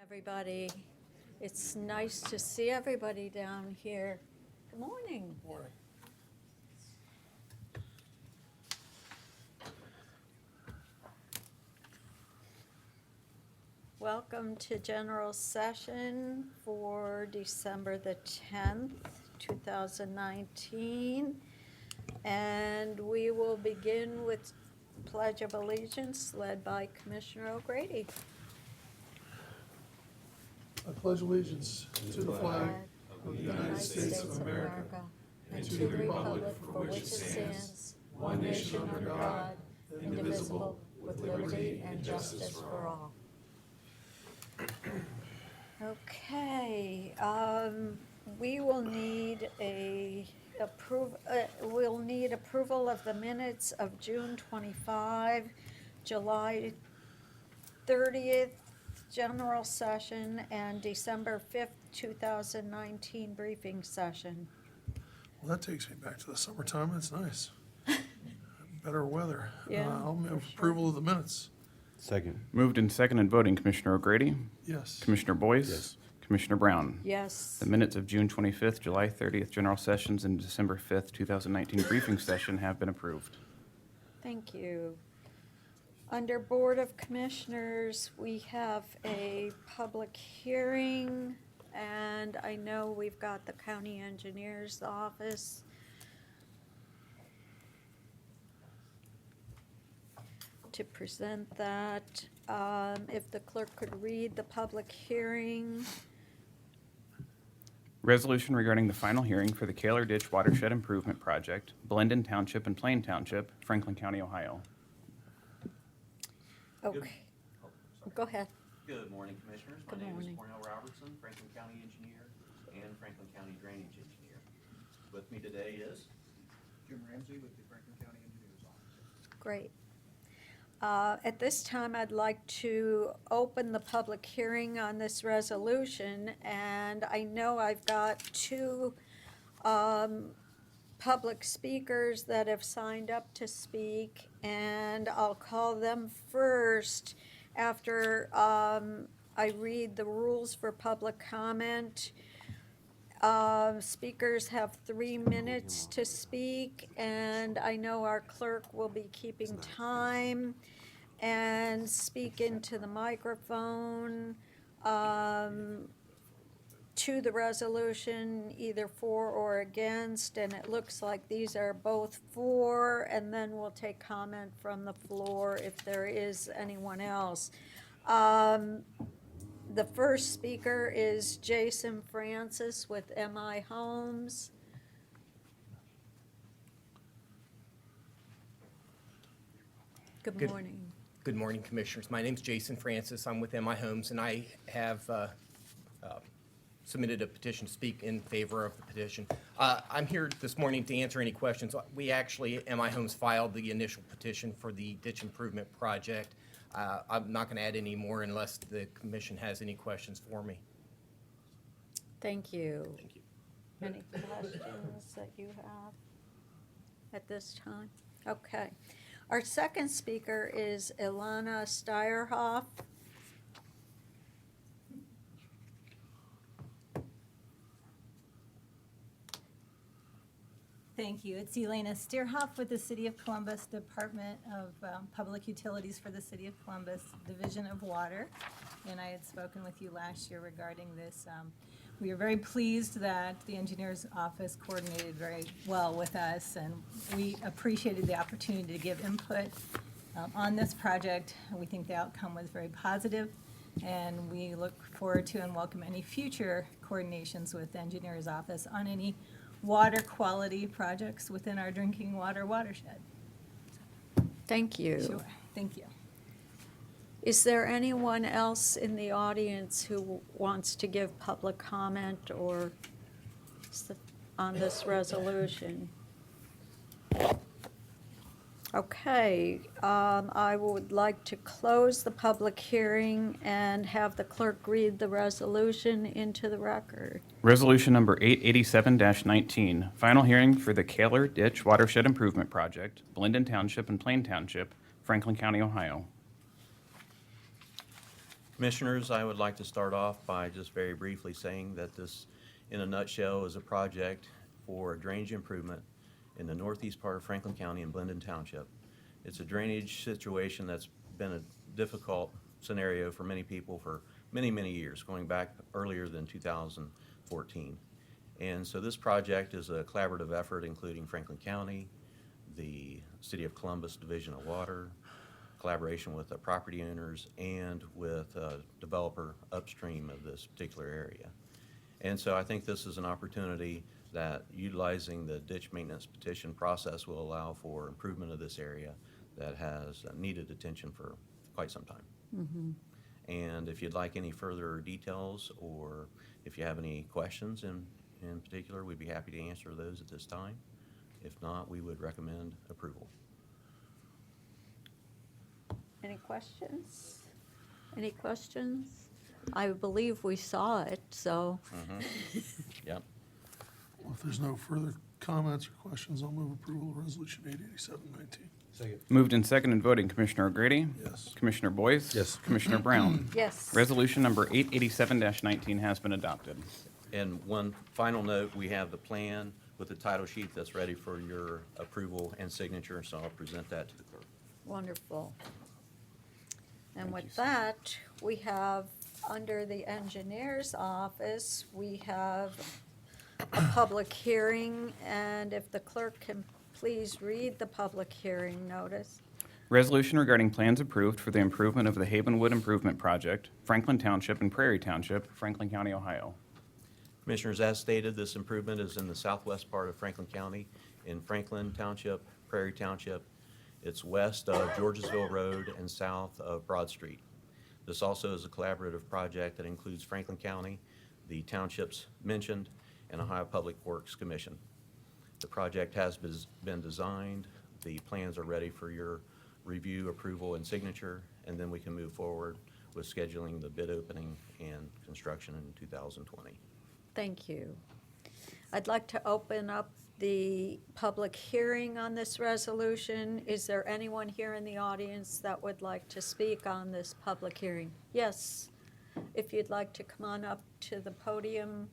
Everybody, it's nice to see everybody down here. Good morning. Morning. Welcome to general session for December the 10th, 2019. And we will begin with Pledge of Allegiance led by Commissioner O'Grady. I pledge allegiance to the flag of the United States of America and to the republic for which it stands, one nation under God, indivisible, with liberty and justice for all. Okay, we will need we'll need approval of the minutes of June 25, July 30th, general session, and December 5th, 2019 briefing session. Well, that takes me back to the summertime. That's nice. Better weather. Yeah, I'll move for sure. approval of the minutes. Second. Moved and seconded voting, Commissioner O'Grady, Yes. Commissioner Boyce, Yes. Commissioner Brown. Yes. The minutes of June 25th, July 30th general sessions and December 5th, 2019 briefing session have been approved. Thank you. Under Board of Commissioners, we have a public hearing, and I know we've got the county engineer's office. To present that, if the clerk could read the public hearing. Resolution regarding the final hearing for the Kaler Ditch Watershed Improvement Project, Blendon Township and Plain Township, Franklin County, Ohio. Okay, go ahead. Good morning, Commissioners. Good My name is morning. Cornell Robertson, Franklin County Engineer and Franklin County Drainage Engineer. With me today is Jim Ramsey with the Franklin County Engineers Office. Great. At this time, I'd like to open the public hearing on this resolution, and I know I've got two public speakers that have signed up to speak, and I'll call them first after I read the rules for public comment. Speakers have 3 minutes to speak, and I know our clerk will be keeping time and speak into the microphone to the resolution, either for or against, and it looks like these are both for, and then we'll take comment from the floor if there is anyone else. The first speaker is Jason Francis with MI Homes. Good morning. Good morning, Commissioners. My name's Jason Francis. I'm with MI Homes, and I have submitted a petition to speak in favor of the petition. I'm here this morning to answer any questions. We actually, MI Homes filed the initial petition for the ditch improvement project. I'm not going to add any more unless the Commission has any questions for me. Thank you. Thank you. Any questions that you have at this time? Okay. Our second speaker is Ilana Steyerhoff. Thank you. It's Elena Stierhoff with the City of Columbus Department of Public Utilities for the City of Columbus Division of Water. And I had spoken with you last year regarding this. We are very pleased that the engineer's office coordinated very well with us, and we appreciated the opportunity to give input on this project. We think the outcome was very positive, and we look forward to and welcome any future coordinations with the engineer's office on any water quality projects within our drinking water watershed. Thank you. Sure, thank you. Is there anyone else in the audience who wants to give public comment or on this resolution? Okay, I would like to close the public hearing and have the clerk read the resolution into the record. Resolution number 887-19, final hearing for the Kaler Ditch Watershed Improvement Project, Blendon Township and Plain Township, Franklin County, Ohio. Commissioners, I would like to start off by just very briefly saying that this, in a nutshell, is a project for drainage improvement in the northeast part of Franklin County in Blendon Township. It's a drainage situation that's been a difficult scenario for many people for many, many years, going back earlier than 2014. And so this project is a collaborative effort including Franklin County, the City of Columbus Division of Water, collaboration with the property owners, and with a developer upstream of this particular area. And so I think this is an opportunity that utilizing the ditch maintenance petition process will allow for improvement of this area that has needed attention for quite some time. And if you'd like any further details, or if you have any questions in particular, we'd be happy to answer those at this time. If not, we would recommend approval. Any questions? Any questions? I believe we saw it, so, Yep. Well, if there's no further comments or questions, I'll move approval of Resolution 887-19. Second. Moved and seconded voting, Commissioner O'Grady? Yes. Commissioner Boyce? Yes. Commissioner Brown? yes. Resolution number 887-19 has been adopted. And one final note, we have the plan with the title sheet that's ready for your approval and signature, so I'll present that to the clerk. Wonderful. And Thank you, with sir. that, we have, under the engineer's office, we have a public hearing, and if the clerk can please read the public hearing notice. Resolution regarding plans approved for the improvement of the Havenwood Improvement Project, Franklin Township and Prairie Township, Franklin County, Ohio. Commissioners, as stated, this improvement is in the southwest part of Franklin County in Franklin Township, Prairie Township. It's west of Georgesville Road and south of Broad Street. This also is a collaborative project that includes Franklin County, the townships mentioned, and Ohio Public Works Commission. The project has been designed, the plans are ready for your review, approval, and signature, and then we can move forward with scheduling the bid opening and construction in 2020. Thank you. I'd like to open up the public hearing on this resolution. Is there anyone here in the audience that would like to speak on this public hearing? Yes, if you'd like to come on up to the podium.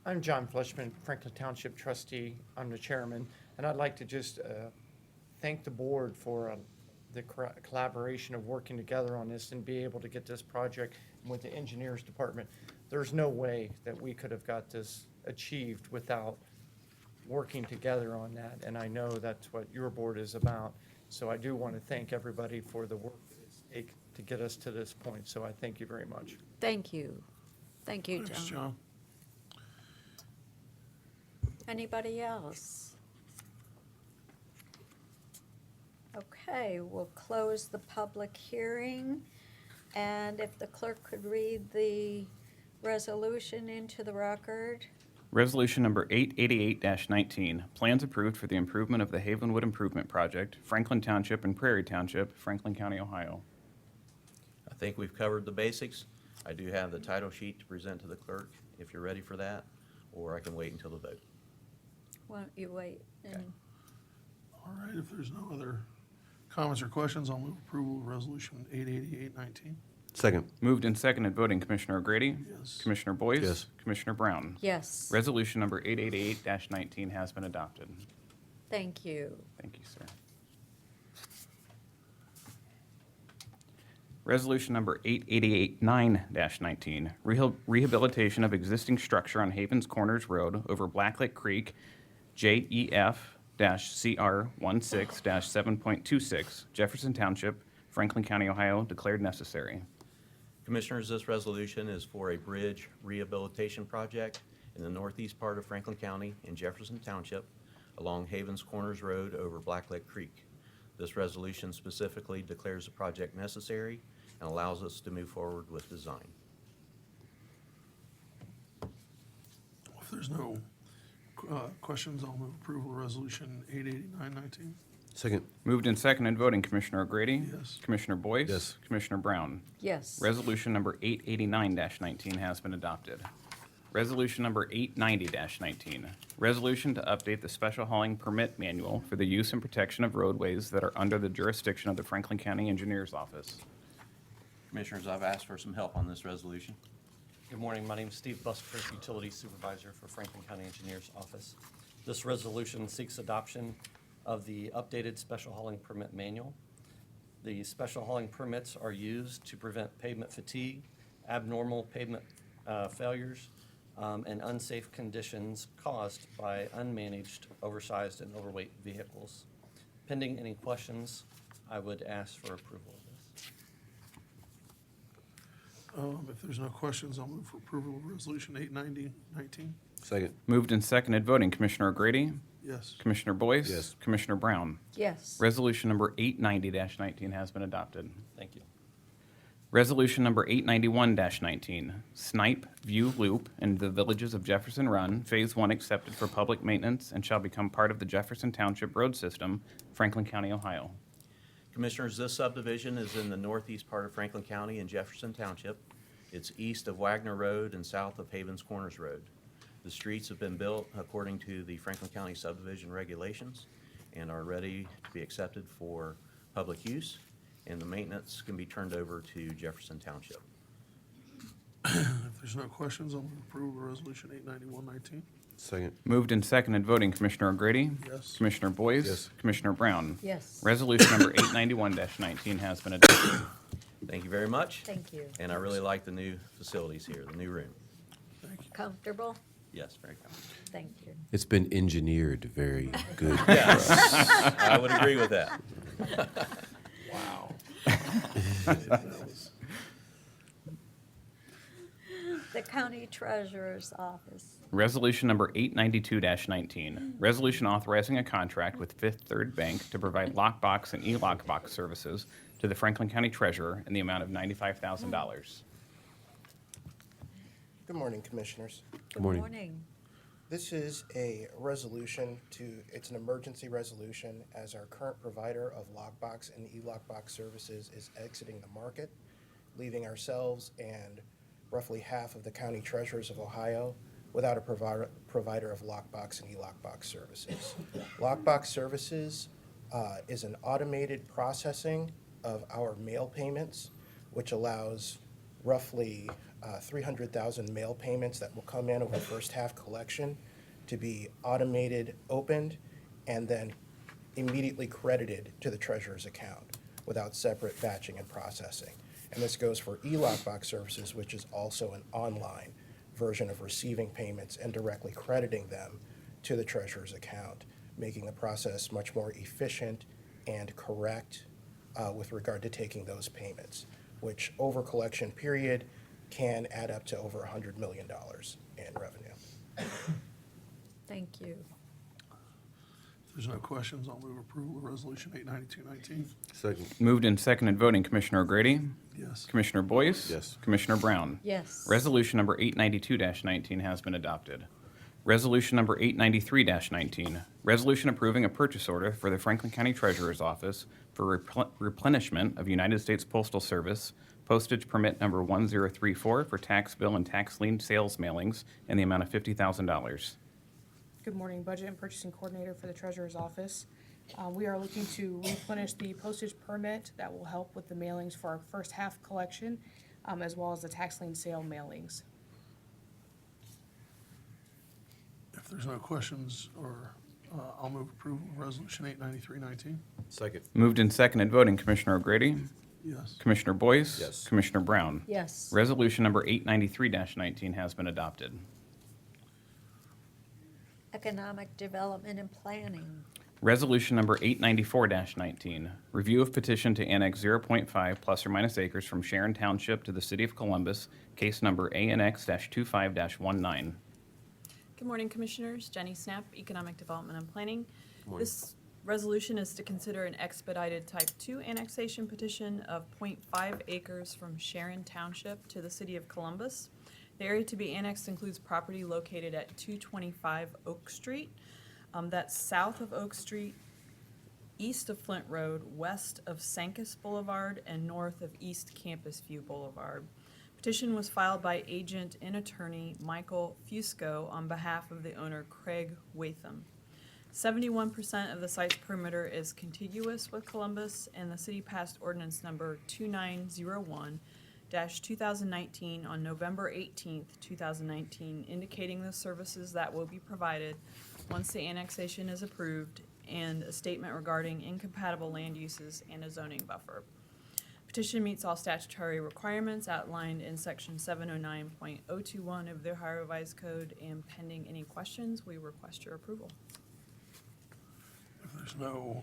I'm John Fleshman, Franklin Township trustee. I'm the chairman, and I'd like to just thank the board for the collaboration of working together on this and be able to get this project with the engineers department. There's no way that we could have got this achieved without working together on that, and I know that's what your board is about. So I do want to thank everybody for the work that it's taken to get us to this point, so I thank you very much. Thank you. Thank you, Thanks, John. John. Anybody else? Okay, we'll close the public hearing, and if the clerk could read the resolution into the record. Resolution number 888-19, plans approved for the improvement of the Havenwood Improvement Project, Franklin Township and Prairie Township, Franklin County, Ohio. I think we've covered the basics. I do have the title sheet to present to the clerk if you're ready for that, or I can wait until the vote. Why don't you wait? And All right, if there's no other comments or questions, I'll move approval of Resolution 888-19. Second. Moved and seconded voting, Commissioner O'Grady? Yes. Commissioner Boyce? Yes. Commissioner Brown? Yes, Resolution number 888-19 has been adopted. thank you. Thank you, sir. Resolution number 888-9-19, rehabilitation of existing structure on Havens Corners Road over Blacklick Creek, JEF-CR16-7.26, Jefferson Township, Franklin County, Ohio, declared necessary. Commissioners, this resolution is for a bridge rehabilitation project in the northeast part of Franklin County in Jefferson Township along Havens Corners Road over Blacklick Creek. This resolution specifically declares the project necessary and allows us to move forward with design. If there's no questions, I'll move approval of Resolution 889-19. Second. Moved and seconded voting, Commissioner O'Grady? Yes. Commissioner Boyce? Yes. Commissioner Brown? Yes, Resolution number 889-19 has been adopted. Resolution number 890-19, resolution to update the special hauling permit manual for the use and protection of roadways that are under the jurisdiction of the Franklin County Engineers Office. Commissioners, I've asked for some help on this resolution. Good morning. My name is Steve Busker, Utility Supervisor for Franklin County Engineers Office. This resolution seeks adoption of the updated special hauling permit manual. The special hauling permits are used to prevent pavement fatigue, abnormal pavement failures, and unsafe conditions caused by unmanaged, oversized, and overweight vehicles. Pending any questions, I would ask for approval of this. If there's no questions, I'll move for approval of Resolution 890-19. Second. Moved and seconded, voting Commissioner O'Grady, Yes. Commissioner Boyce. Yes. Commissioner Brown. Yes. Resolution number 890-19 has been adopted. Thank you. Resolution number 891-19, Snipe View Loop in the villages of Jefferson Run, Phase 1 accepted for public maintenance and shall become part of the Jefferson Township Road System, Franklin County, Ohio. Commissioners, this subdivision is in the northeast part of Franklin County in Jefferson Township. It's east of Wagner Road and south of Havens Corners Road. The streets have been built according to the Franklin County subdivision regulations and are ready to be accepted for public use, and the maintenance can be turned over to Jefferson Township. If there's no questions, I'll move approval of Resolution 891-19. Second. Moved and seconded, voting Commissioner O'Grady. Yes. Commissioner Boyce. Yes. Commissioner Brown. Yes. Resolution number 891-19 has been adopted. Thank you very much. Thank you. And I really like the new facilities here, the new room. Comfortable? Yes, very comfortable. Thank you. It's been engineered very good. Yes, I would agree with that. The County Treasurer's Office. Resolution number 892-19, resolution authorizing a contract with Fifth Third Bank to provide lockbox and e-lockbox services to the Franklin County Treasurer in the amount of $95,000. Good morning, Commissioners. Good Morning. morning. This is a resolution it's an emergency resolution as our current provider of lockbox and e-lockbox services is exiting the market, leaving ourselves and roughly half of the county treasurers of Ohio without a provider of lockbox and e-lockbox services. Lockbox services is an automated processing of our mail payments, which allows roughly 300,000 mail payments that will come in over the first half collection to be automated, opened, and then immediately credited to the treasurer's account without separate batching and processing. And this goes for e-lockbox services, which is also an online version of receiving payments and directly crediting them to the treasurer's account, making the process much more efficient and correct with regard to taking those payments, which over collection period can add up to over $100 million in revenue. Thank you. If there's no questions, I'll move approval of Resolution 892-19. Second. Moved and seconded, voting Commissioner O'Grady, Yes. Commissioner Boyce. Yes. Commissioner Brown. Yes. Resolution number 892-19 has been adopted. Resolution number 893-19, resolution approving a purchase order for the Franklin County Treasurer's Office for replenishment of United States Postal Service postage permit number 1034 for tax bill and tax lien sales mailings in the amount of $50,000. Good morning, Budget and Purchasing Coordinator for the Treasurer's Office. We are looking to replenish the postage permit that will help with the mailings for our first half collection, as well as the tax lien sale mailings. If there's no questions, I'll move approval of Resolution 893-19. Second. Moved and seconded, voting Commissioner O'Grady, Yes. Commissioner Boyce. Yes. Commissioner Brown. Yes. Resolution number 893-19 has been adopted. Economic Development and Planning. Resolution number 894-19, review of petition to annex 0.5 plus or minus acres from Sharon Township to the City of Columbus, case number ANX-25-19. Good morning, Commissioners. Jenny Snap, Economic Development and Planning. This resolution is to consider an expedited Type 2 annexation petition of 0.5 acres from Sharon Township to the City of Columbus. The area to be annexed includes property located at 225 Oak Street. That's south of Oak Street, east of Flint Road, west of Sankis Boulevard, and north of East Campus View Boulevard. Petition was filed by agent and attorney Michael Fusco on behalf of the owner Craig Watham. 71% of the site's perimeter is contiguous with Columbus, and the city passed ordinance number 2901-2019 on November 18th, 2019, indicating the services that will be provided once the annexation is approved, and a statement regarding incompatible land uses and a zoning buffer. Petition meets all statutory requirements outlined in section 709.021 of the Ohio Revised Code, and pending any questions, we request your approval. If there's no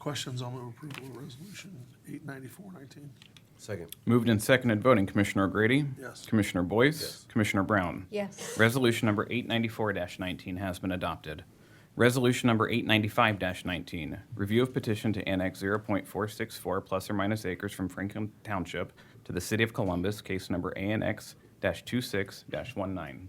questions, I'll move approval of resolution 894-19. Second. Moved and seconded voting, Commissioner O'Grady? Yes. Commissioner Boyce? Yes. Commissioner Brown? Yes. Resolution number 894-19 has been adopted. Resolution number 895-19, review of petition to annex 0.464 plus or minus acres from Franklin Township to the City of Columbus, case number ANX-26-19.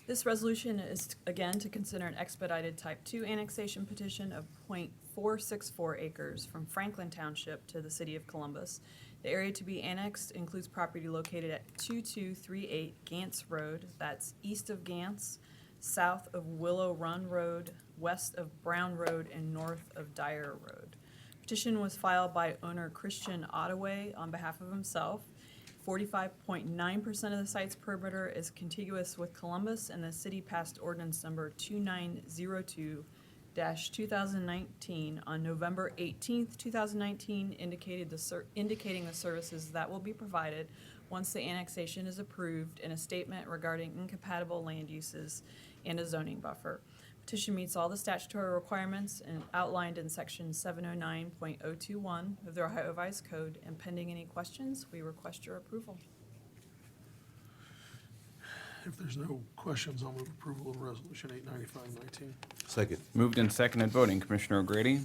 This resolution is, again, to consider an expedited Type 2 annexation petition of .464 acres from Franklin Township to the City of Columbus. The area to be annexed includes property located at 2238 Gantz Road, that's east of Gantz, south of Willow Run Road, west of Brown Road, and north of Dyer Road. Petition was filed by owner Christian Ottaway on behalf of himself. 45.9% of the site's perimeter is contiguous with Columbus, and the city passed ordinance number 2902-2019 on November 18th, 2019, indicating the services that will be provided once the annexation is approved, and a statement regarding incompatible land uses and a zoning buffer. Petition meets all the statutory requirements and outlined in section 709.021 of the Ohio Revised Code, and pending any questions, we request your approval. If there's no questions, I'll move approval of resolution 895-19. Second. Moved and seconded voting, Commissioner O'Grady?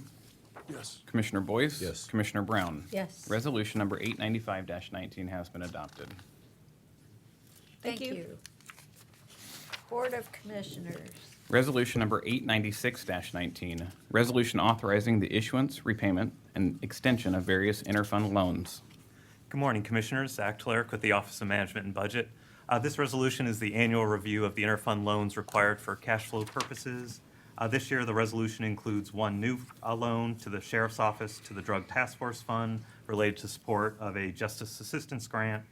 Yes. Commissioner Boyce? Yes. Commissioner Brown? Yes. Resolution number 895-19 has been adopted. Thank you. Board of Commissioners. Resolution number 896-19, resolution authorizing the issuance, repayment, and extension of various interfund loans. Good morning, Commissioners. Zach Tlarek with the Office of Management and Budget. This resolution is the annual review of the interfund loans required for cash flow purposes. This year, the resolution includes one new loan to the Sheriff's Office to the Drug Task Force Fund related to support of a Justice Assistance Grant.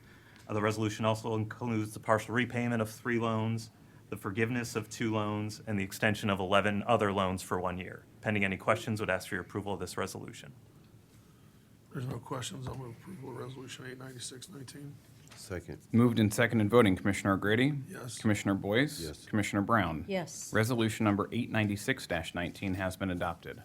The resolution also includes the partial repayment of 3 loans, the forgiveness of 2 loans, and the extension of 11 other loans for 1 year. Pending any questions, would ask for your approval of this resolution. If there's no questions, I'll move approval of resolution 896-19. Second. Moved and seconded voting, Commissioner O'Grady? Yes. Commissioner Boyce? Yes. Commissioner Brown? Yes. Resolution number 896-19 has been adopted.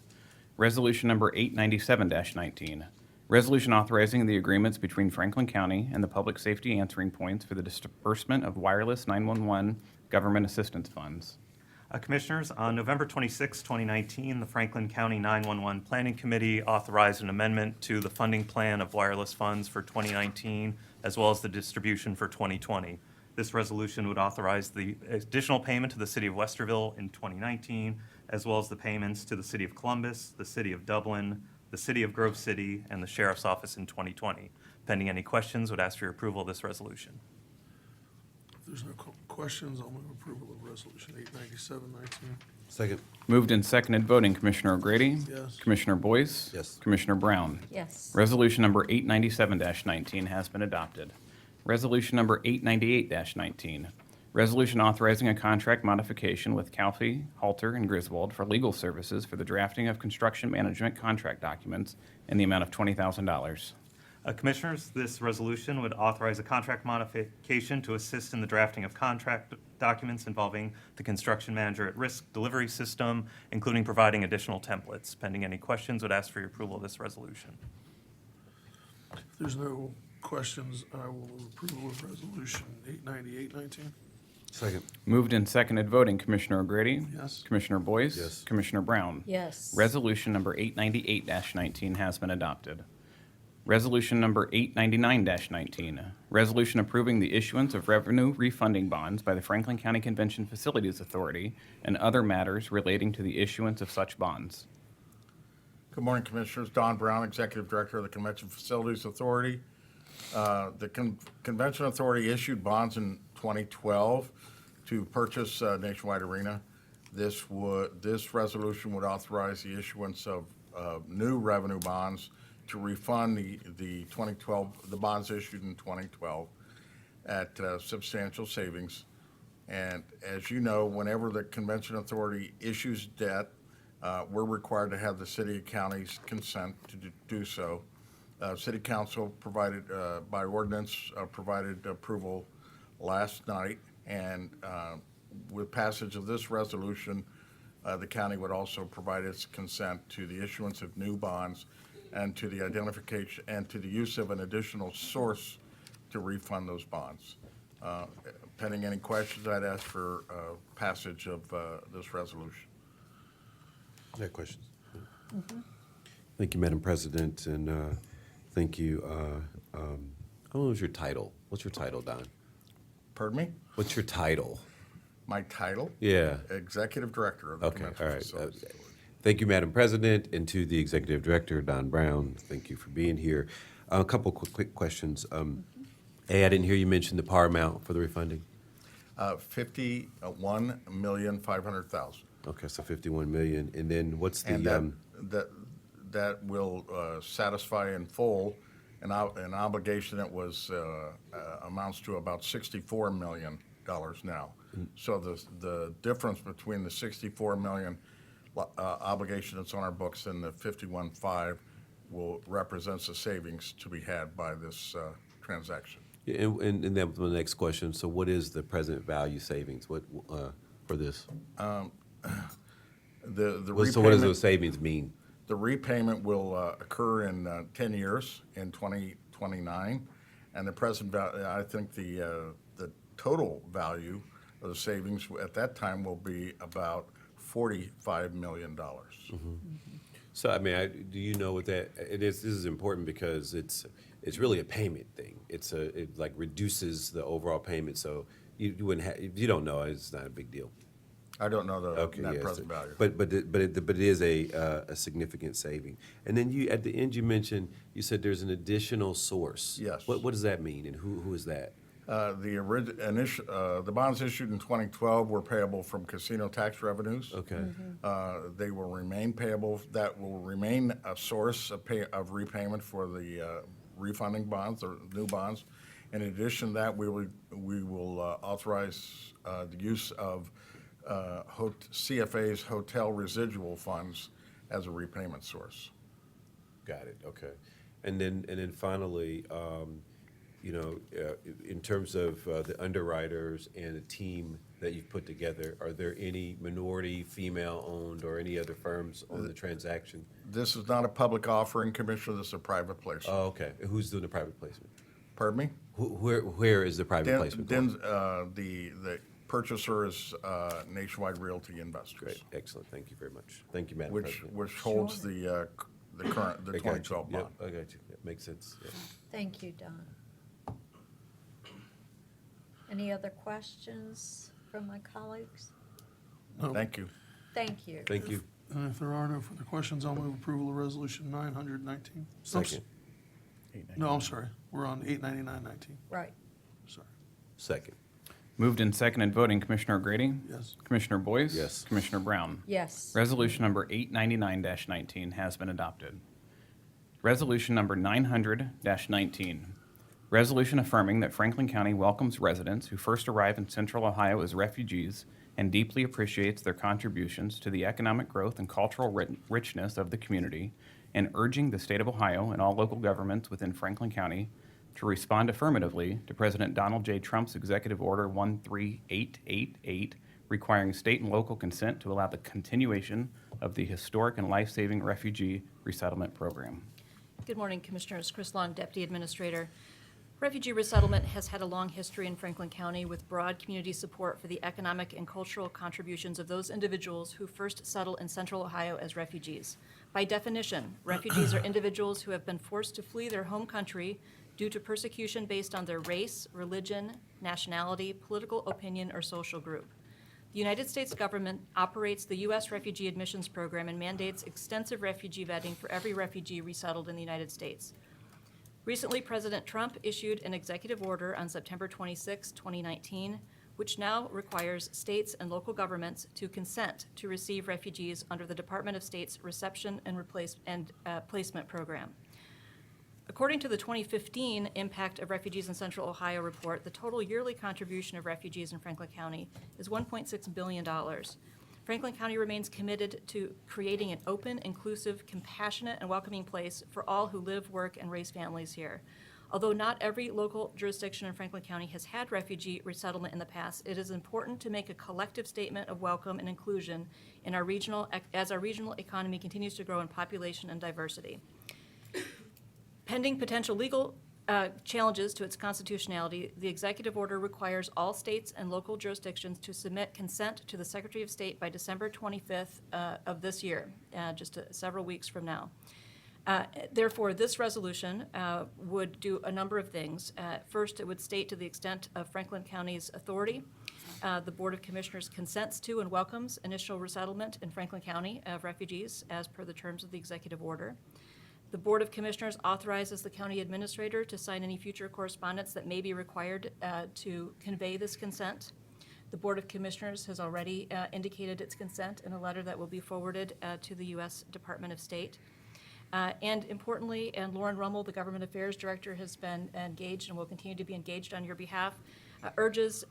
Resolution number 897-19, resolution authorizing the agreements between Franklin County and the Public Safety Answering Points for the disbursement of wireless 911 government assistance funds. Commissioners, on November 26, 2019, the Franklin County 911 Planning Committee authorized an amendment to the funding plan of wireless funds for 2019, as well as the distribution for 2020. This resolution would authorize the additional payment to the City of Westerville in 2019, as well as the payments to the City of Columbus, the City of Dublin, the City of Grove City, and the Sheriff's Office in 2020. Pending any questions, would ask for your approval of this resolution. If there's no questions, I'll move approval of resolution 897-19. Second. Moved and seconded voting, Commissioner O'Grady? Yes. Commissioner Boyce? Yes. Commissioner Brown? Yes. Resolution number 897-19 has been adopted. Resolution number 898-19, resolution authorizing a contract modification with Calfee, Halter, and Griswold for legal services for the drafting of construction management contract documents in the amount of $20,000. Commissioners, this resolution would authorize a contract modification to assist in the drafting of contract documents involving the construction manager at risk delivery system, including providing additional templates. Pending any questions, would ask for your approval of this resolution. If there's no questions, I will move approval of resolution 898-19. Second. Moved and seconded voting, Commissioner O'Grady? Yes. Commissioner Boyce? Yes. Commissioner Brown? Yes. Resolution number 898-19 has been adopted. Resolution number 899-19, resolution approving the issuance of revenue refunding bonds by the Franklin County Convention Facilities Authority and other matters relating to the issuance of such bonds. Good morning, Commissioners. Don Brown, Executive Director of the Convention Facilities Authority. The Convention Authority issued bonds in 2012 to purchase Nationwide Arena. This resolution would authorize the issuance of new revenue bonds to refund the bonds issued in 2012 at substantial savings. And as you know, whenever the Convention Authority issues debt, we're required to have the city and county's consent to do so. City Council provided, by ordinance, provided approval last night, and with passage of this resolution, the county would also provide its consent to the issuance of new bonds and to the identification and to the use of an additional source to refund those bonds. Pending any questions, I'd ask for passage of this resolution. Any questions? Thank you, Madam President, and thank you. What was your title? What's your title, Don? Pardon me? What's your title? My title? Yeah. Executive Director of the Okay, Convention all right. Facilities Authority. Thank you, Madam President, and to the Executive Director, Don Brown. Thank you for being here. A couple quick questions. A, I didn't hear you mention the par amount for the refunding. $51,500,000. Okay, so 51 million. And then what's the, And that will satisfy in full an obligation that was, amounts to about $64 million now. So the difference between the 64 million obligation that's on our books and the 51.5 will represents the savings to be had by this transaction. yeah, and then the next question, so what is the present value savings? What, for this? The So what does repayment- those savings mean? The repayment will occur in 10 years, in 2029, and the present value, I think the total value of the savings at that time will be about $45 million. So, I mean, do you know what that, this is important because it's really a payment thing. It like reduces the overall payment, so you wouldn't have, if you don't know, it's not a big deal. I don't know the Okay, net yes, present value. But it is a significant saving. And then you, at the end, you mentioned, you said there's an additional source. Yes. What does that mean, and who is that? The bonds issued in 2012 were payable from casino tax revenues. Okay. They will remain payable. That will remain a source of repayment for the refunding bonds or new bonds. In addition to that, we will authorize the use of CFA's hotel residual funds as a repayment source. Got it, okay. And then finally, in terms of the underwriters and the team that you've put together, are there any minority, female-owned, or any other firms on the transaction? This is not a public offering, Commissioner. This is a private placement. Oh, okay. Who's doing the private placement? Pardon me? Where is the private placement going? The purchaser is Nationwide Realty Investors. Great, excellent, thank you very much. Thank you, Madam Which President. holds the current, the I got you. 2012 bond. Yep, I got you, that makes sense, yeah. Thank you, Don. Any other questions from my colleagues? No. Thank you. Thank you. Thank you. And if there are no further questions, I'll move approval of resolution 919. Second, No, I'm sorry. We're on 89919. Right. Sorry. second, Moved and seconded voting, Commissioner O'Grady? Yes. Commissioner Boyce? Yes. Commissioner Brown? Yes. Resolution number 899-19 has been adopted. Resolution number 900-19. Resolution affirming that Franklin County welcomes residents who first arrive in Central Ohio as refugees and deeply appreciates their contributions to the economic growth and cultural richness of the community, and urging the state of Ohio and all local governments within Franklin County to respond affirmatively to President Donald J. Trump's Executive Order 13888, requiring state and local consent to allow the continuation of the historic and life-saving refugee resettlement program. Good morning, Commissioners. Chris Long, Deputy Administrator. Refugee resettlement has had a long history in Franklin County with broad community support for the economic and cultural contributions of those individuals who first settle in Central Ohio as refugees. By definition, refugees are individuals who have been forced to flee their home country due to persecution based on their race, religion, nationality, political opinion, or social group. The United States government operates the U.S. Refugee Admissions Program and mandates extensive refugee vetting for every refugee resettled in the United States. Recently, President Trump issued an executive order on September 26, 2019, which now requires states and local governments to consent to receive refugees under the Department of State's Reception and Placement Program. According to the 2015 Impact of Refugees in Central Ohio report, the total yearly contribution of refugees in Franklin County is $1.6 billion. Franklin County remains committed to creating an open, inclusive, compassionate, and welcoming place for all who live, work, and raise families here. Although not every local jurisdiction in Franklin County has had refugee resettlement in the past, it is important to make a collective statement of welcome and inclusion in as our regional economy continues to grow in population and diversity. Pending potential legal challenges to its constitutionality, the executive order requires all states and local jurisdictions to submit consent to the Secretary of State by December 25th of this year, just several weeks from now. Therefore, this resolution would do a number of things. First, it would state to the extent of Franklin County's authority, the Board of Commissioners consents to and welcomes initial resettlement in Franklin County of refugees as per the terms of the executive order. The Board of Commissioners authorizes the county administrator to sign any future correspondence that may be required to convey this consent. The Board of Commissioners has already indicated its consent in a letter that will be forwarded to the U.S. Department of State. And importantly, and Lauren Rummel, the Government Affairs Director, has been engaged and will continue to be engaged on your behalf, urges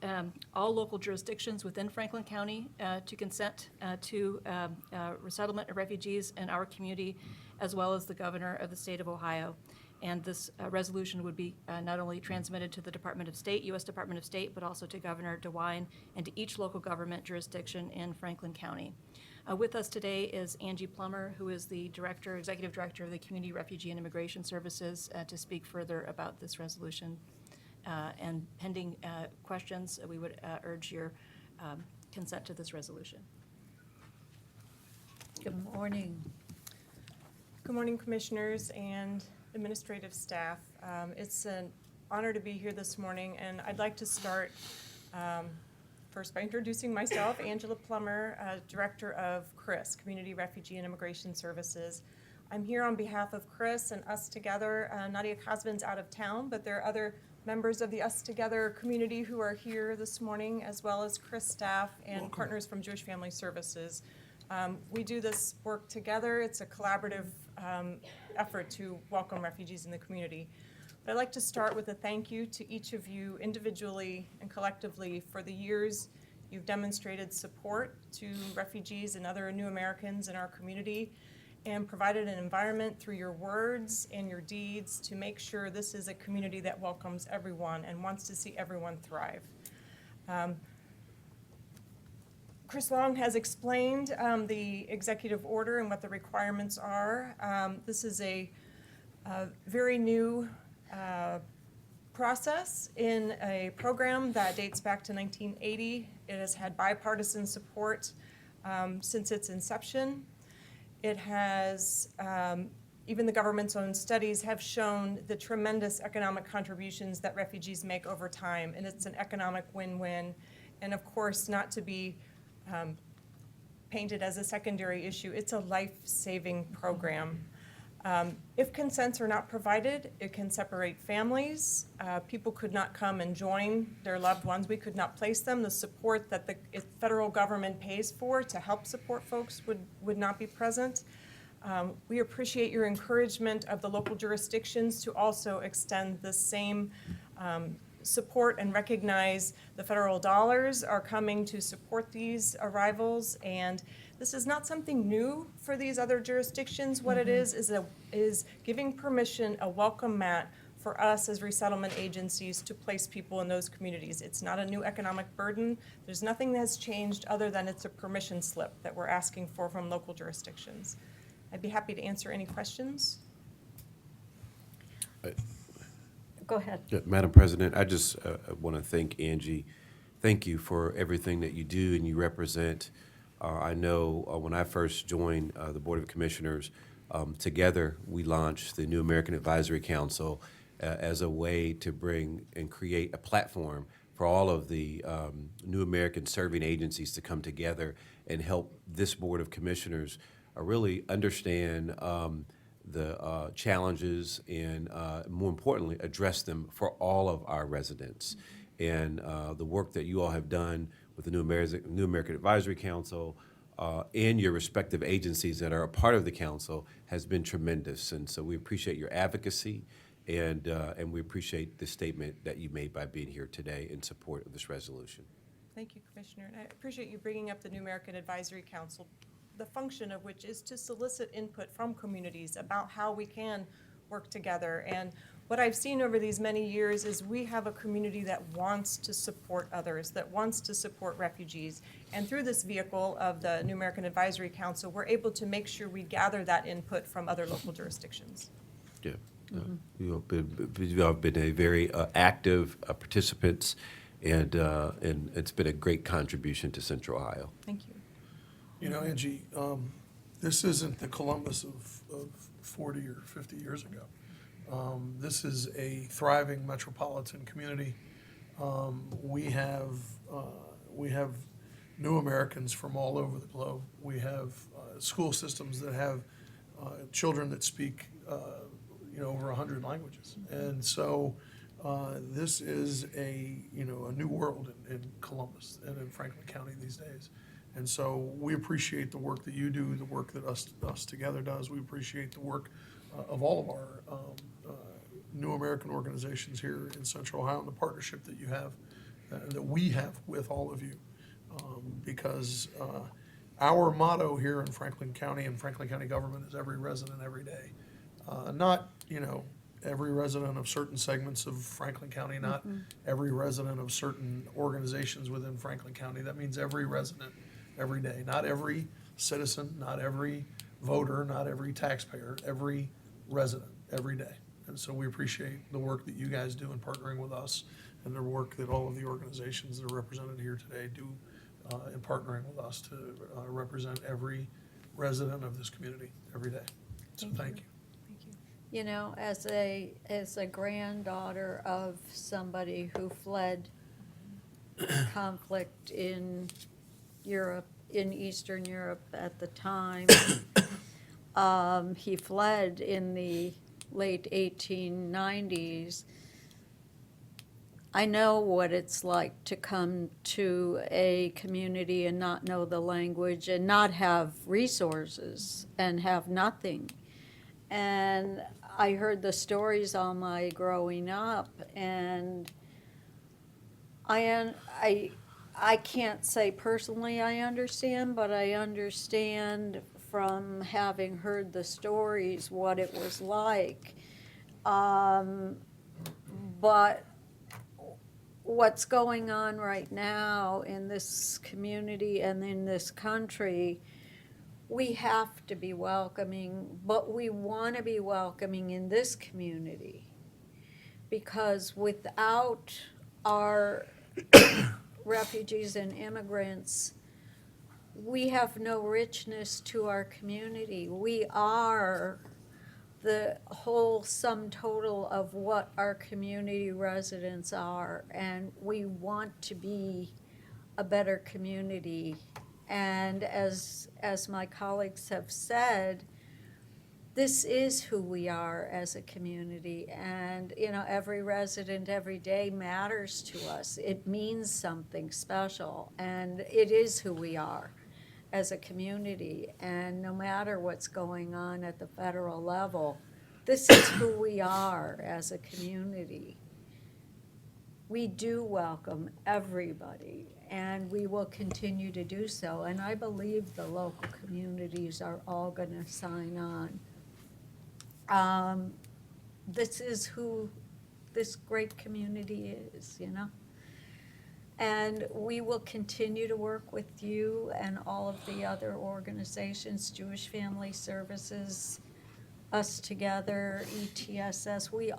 all local jurisdictions within Franklin County to consent to resettlement of refugees in our community, as well as the Governor of the State of Ohio. And this resolution would be not only transmitted to the Department of State, U.S. Department of State, but also to Governor DeWine and to each local government jurisdiction in Franklin County. With us today is Angie Plummer, who is the Executive Director of the Community Refugee and Immigration Services, to speak further about this resolution. And pending questions, we would urge your consent to this resolution. Good morning. Good morning, Commissioners and administrative staff. It's an honor to be here this morning, and I'd like to start first by introducing myself, Angela Plummer, Director of CRIS, Community Refugee and Immigration Services. I'm here on behalf of CRIS and Us Together. Nadia Cosvin's out of town, but there are other members of the Us Together community who are here this morning, as well as CRIS staff and partners from Jewish Family Services. We do this work together. It's a collaborative effort to welcome refugees in the community. But I'd like to start with a thank you to each of you individually and collectively for the years you've demonstrated support to refugees and other new Americans in our community and provided an environment through your words and your deeds to make sure this is a community that welcomes everyone and wants to see everyone thrive. Chris Long has explained the executive order and what the requirements are. This is a very new process in a program that dates back to 1980. It has had bipartisan support since its inception. It has, even the government's own studies have shown the tremendous economic contributions that refugees make over time, and it's an economic win-win. And of course, not to be painted as a secondary issue, it's a life-saving program. If consents are not provided, it can separate families. People could not come and join their loved ones. We could not place them. The support that the federal government pays for to help support folks would not be present. We appreciate your encouragement of the local jurisdictions to also extend the same support and recognize the federal dollars are coming to support these arrivals. And this is not something new for these other jurisdictions. What it is giving permission, a welcome mat for us as resettlement agencies to place people in those communities. It's not a new economic burden. There's nothing that has changed other than it's a permission slip that we're asking for from local jurisdictions. I'd be happy to answer any questions. Go ahead. Yeah, Madam President, I just want to thank Angie. Thank you for everything that you do and you represent. I know when I first joined the Board of Commissioners, together we launched the New American Advisory Council as a way to bring and create a platform for all of the New American serving agencies to come together and help this Board of Commissioners really understand the challenges and, more importantly, address them for all of our residents. And the work that you all have done with the New American Advisory Council and your respective agencies that are a part of the council has been tremendous. And so we appreciate your advocacy, and we appreciate the statement that you made by being here today in support of this resolution. Thank you, Commissioner. And I appreciate you bringing up the New American Advisory Council, the function of which is to solicit input from communities about how we can work together. And what I've seen over these many years is we have a community that wants to support others, that wants to support refugees. And through this vehicle of the New American Advisory Council, we're able to make sure we gather that input from other local jurisdictions. Yeah. You've all been a very active participants, and it's been a great contribution to Central Ohio. Thank you. You know, Angie, this isn't the Columbus of 40 or 50 years ago. This is a thriving metropolitan community. We have new Americans from all over the globe. We have school systems that have children that speak, over 100 languages. And so this is a new world in Columbus and in Franklin County these days. And so we appreciate the work that you do, the work that us together does. We appreciate the work of all of our New American organizations here in Central Ohio, and the partnership that you have, that we have with all of you. Because our motto here in Franklin County and Franklin County government is every resident, every day. Not, every resident of certain segments of Franklin County, not every resident of certain organizations within Franklin County. That means every resident, every day. Not every citizen, not every voter, not every taxpayer, every resident, every day. And so we appreciate the work that you guys do in partnering with us, and the work that all of the organizations that are represented here today do in partnering with us to represent every resident of this community every day. So thank you. You know, as a granddaughter of somebody who fled conflict in Europe, in Eastern Europe at the time, he fled in the late 1890s. I know what it's like to come to a community and not know the language and not have resources and have nothing. And I heard the stories all my growing up, and I can't say personally I understand, but I understand from having heard the stories what it was like. But what's going on right now in this community and in this country, we have to be welcoming, but we want to be welcoming in this community, because without our refugees and immigrants, we have no richness to our community. We are the whole sum total of what our community residents are, and we want to be a better community. And as my colleagues have said, this is who we are as a community. And, every resident every day matters to us. It means something special, and it is who we are as a community. And no matter what's going on at the federal level, this is who we are as a community. We do welcome everybody, and we will continue to do so. And I believe the local communities are all going to sign on. This is who this great community is, And we will continue to work with you and all of the other organizations, Jewish Family Services, Us Together, ETSS. We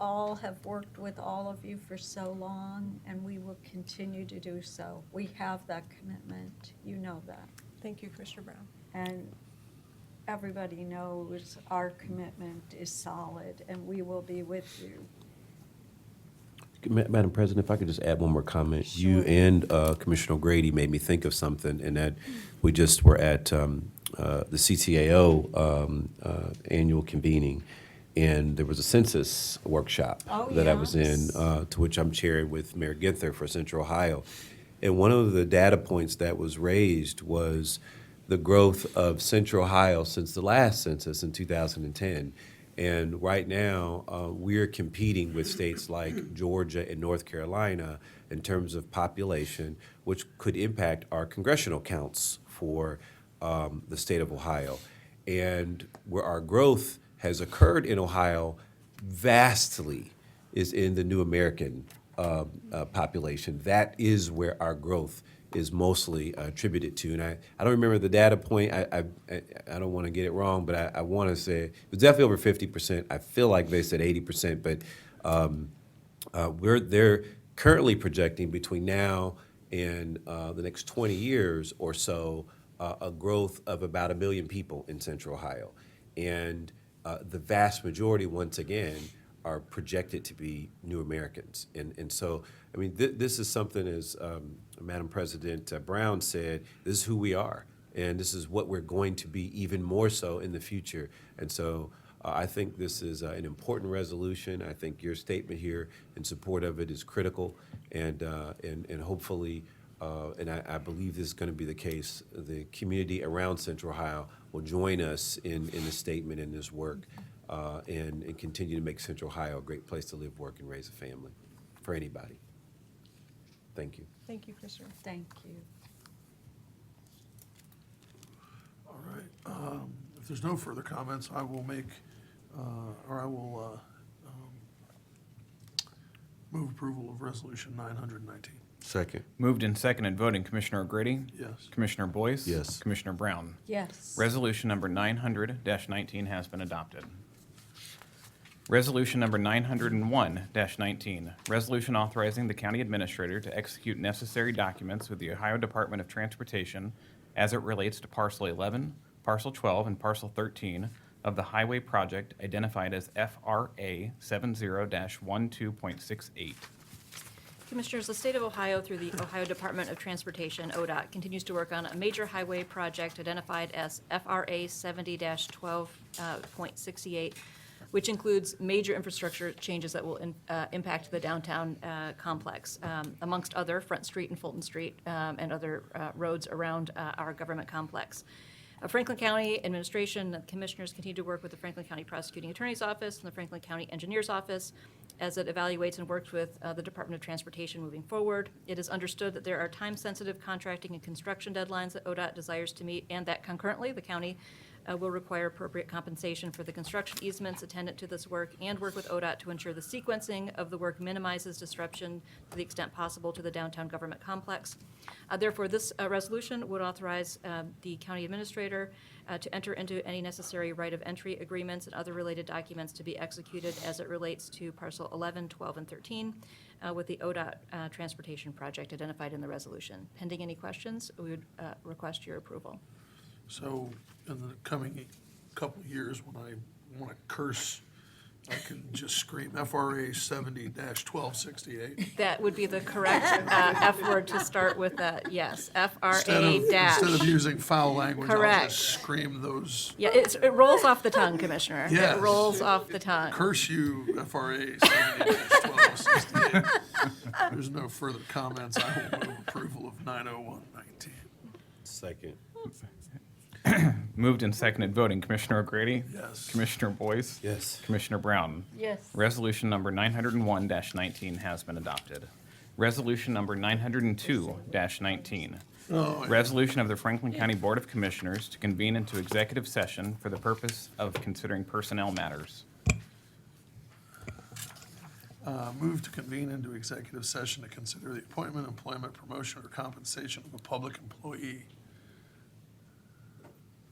all have worked with all of you for so long, and we will continue to do so. We have that commitment. You know that. Thank you, Commissioner Brown. And everybody knows our commitment is solid, and we will be with you. Madam President, if I could just add one more comment. Sure. You and Commissioner O'Grady made me think of something, and that we just were at the CTAO annual convening, and there was a census workshop Oh, that I was in, yes. to which I'm chairing with Mayor Ginther for Central Ohio. And one of the data points that was raised was the growth of Central Ohio since the last census in 2010. And right now, we're competing with states like Georgia and North Carolina in terms of population, which could impact our congressional counts for the state of Ohio. And where our growth has occurred in Ohio vastly is in the New American population. That is where our growth is mostly attributed to. And I don't remember the data point. I don't want to get it wrong, but I want to say it was definitely over 50%. I feel like they said 80%, but they're currently projecting between now and the next 20 years or so a growth of about 1 million people in Central Ohio. And the vast majority, once again, are projected to be new Americans. And so, I mean, this is something, as Madam President Brown said, this is who we are. And this is what we're going to be even more so in the future. And so I think this is an important resolution. I think your statement here in support of it is critical. And hopefully, and I believe this is going to be the case, the community around Central Ohio will join us in this statement and this work. And continue to make Central Ohio a great place to live, work, and raise a family for anybody. Thank you. Thank you, Commissioner. Thank you. All right. If there's no further comments, I will make, or I will move approval of Resolution 919. Second. Moved and seconded, voting Commissioner O'Grady? Yes. Commissioner Boyce? Yes. Commissioner Brown? Yes. Resolution number 900-19 has been adopted. Resolution number 901-19, resolution authorizing the county administrator to execute necessary documents with the Ohio Department of Transportation as it relates to Parcel 11, Parcel 12, and Parcel 13 of the highway project identified as FRA 70-12.68. Commissioners, the state of Ohio, through the Ohio Department of Transportation, ODOT, continues to work on a major highway project identified as FRA 70-12.68, which includes major infrastructure changes that will impact the downtown complex, amongst other, Front Street and Fulton Street, and other roads around our government complex. Franklin County Administration, the commissioners continue to work with the Franklin County Prosecuting Attorney's Office and the Franklin County Engineer's Office as it evaluates and works with the Department of Transportation moving forward. It is understood that there are time-sensitive contracting and construction deadlines that ODOT desires to meet, and that concurrently, the county will require appropriate compensation for the construction easements attendant to this work and work with ODOT to ensure the sequencing of the work minimizes disruption to the extent possible to the downtown government complex. Therefore, this resolution would authorize the county administrator to enter into any necessary right of entry agreements and other related documents to be executed as it relates to Parcel 11, 12, and 13 with the ODOT transportation project identified in the resolution. Pending any questions, we would request your approval. So in the coming couple of years, when I want to curse, I can just scream FRA 70-1268. That would be the correct F word to start with that, yes, FRA dash. Instead of using foul language, I'll Correct. just scream those. Yeah, it rolls off the tongue, Commissioner. Yes. It rolls off the tongue. Curse you, FRA 70-1268. There's no further comments. I will move approval of 901-19. Second. Moved and seconded, voting Commissioner O'Grady? Yes. Commissioner Boyce? Yes. Commissioner Brown? Yes. Resolution number 901-19 has been adopted. Resolution number 902-19. Oh, yeah. Resolution of the Franklin County Board of Commissioners to convene into executive session for the purpose of considering personnel matters. Move to convene into executive session to consider the appointment, employment, promotion, or compensation of a public employee.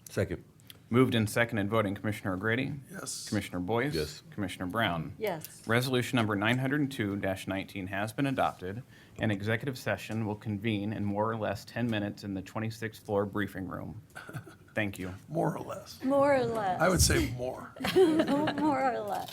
Second. Moved and seconded, voting Commissioner O'Grady? Yes. Commissioner Boyce? Yes. Commissioner Brown? Yes. Resolution number 902-19 has been adopted, and executive session will convene in more or less 10 minutes in the 26th floor briefing room. Thank you. More or less. More or less. I would say more. More or less.